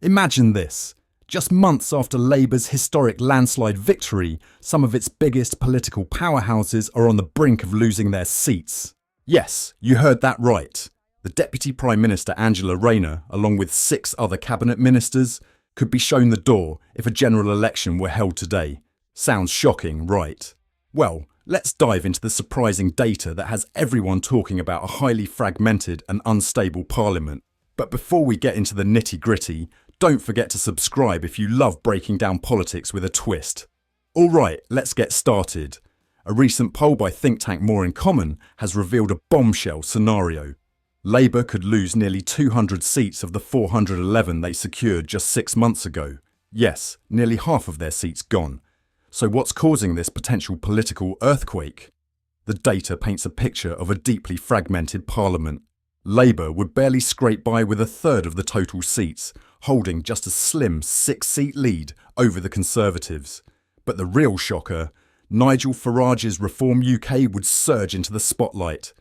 Imagine this. Just months after Labour's historic landslide victory, some of its biggest political powerhouses are on the brink of losing their seats. Yes, you heard that right. The Deputy Prime Minister Angela Rayner, along with 6 other cabinet ministers, could be shown the door if a general election were held today. Sounds shocking, right? Well, let's dive into the surprising data that has everyone talking about a highly fragmented and unstable parliament. But before we get into the nitty-gritty, don't forget to subscribe if you love breaking down politics with a twist. Alright, let's get started. A recent poll by think tank More in Common has revealed a bombshell scenario. Labour could lose nearly 200 seats of the 411 they secured just 6 months ago. Yes, nearly half of their seats gone. So what's causing this potential political earthquake? The data paints a picture of a deeply fragmented parliament. Labour would barely scrape by with a third of the total seats, holding just a slim 6-seat lead over the Conservatives. But the real shocker, Nigel Farage's Reform UK would surge into the spotlight,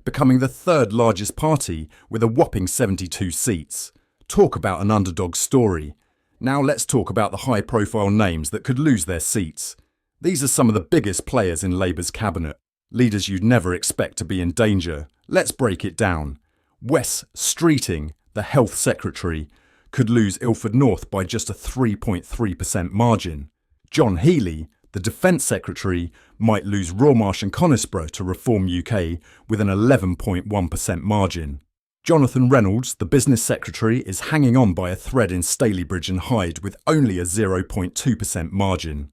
becoming the third largest party with a whopping 72 seats. Talk about an underdog story. Now let's talk about the high-profile names that could lose their seats. These are some of the biggest players in Labour's cabinet, leaders you'd never expect to be in danger. Let's break it down. Wes Streeting, the Health Secretary, could lose Ilford North by just a 3.3% margin. John Healey, the Defence Secretary, might lose Rawmarsh and Conisbrough to Reform UK with an 11.1% margin. Jonathan Reynolds, the Business Secretary, is hanging on by a thread in Stalybridge and Hyde with only a 0.2% margin.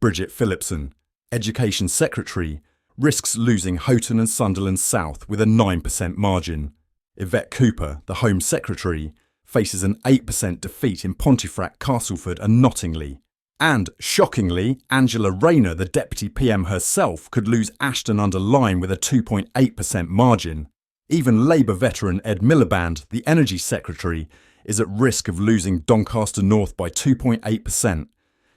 Bridget Phillipson, Education Secretary, risks losing Houghton and Sunderland South with a 9% margin. Yvette Cooper, the Home Secretary, faces an 8% defeat in Pontefract, Castleford and Nottingley. And, shockingly, Angela Rayner, the Deputy PM herself, could lose Ashton-under-Lyne with a 2.8% margin. Even Labour veteran Ed Miliband, the Energy Secretary, is at risk of losing Doncaster North by 2.8%.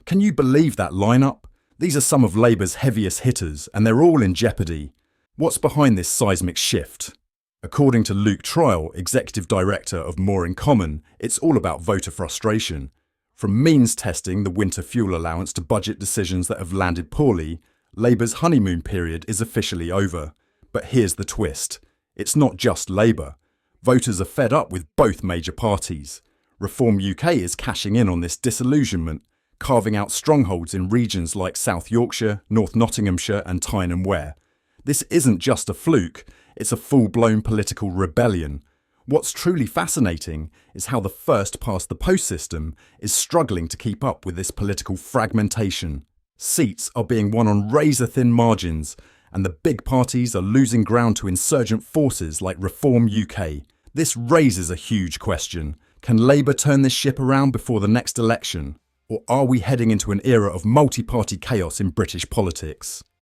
Can you believe that lineup? These are some of Labour's heaviest hitters, and they're all in jeopardy. What's behind this seismic shift? According to Luke Trial, Executive Director of More in Common, it's all about voter frustration. From means testing the winter fuel allowance to budget decisions that have landed poorly, Labour's honeymoon period is officially over. But here's the twist. It's not just Labour. Voters are fed up with both major parties. Reform UK is cashing in on this disillusionment, carving out strongholds in regions like South Yorkshire, North Nottinghamshire and Tyne and Wear. This isn't just a fluke, it's a full-blown political rebellion. What's truly fascinating is how the first-past-the-post system is struggling to keep up with this political fragmentation. Seats are being won on razor-thin margins, and the big parties are losing ground to insurgent forces like Reform UK. This raises a huge question. Can Labour turn this ship around before the next election? Or are we heading into an era of multi-party chaos in British politics?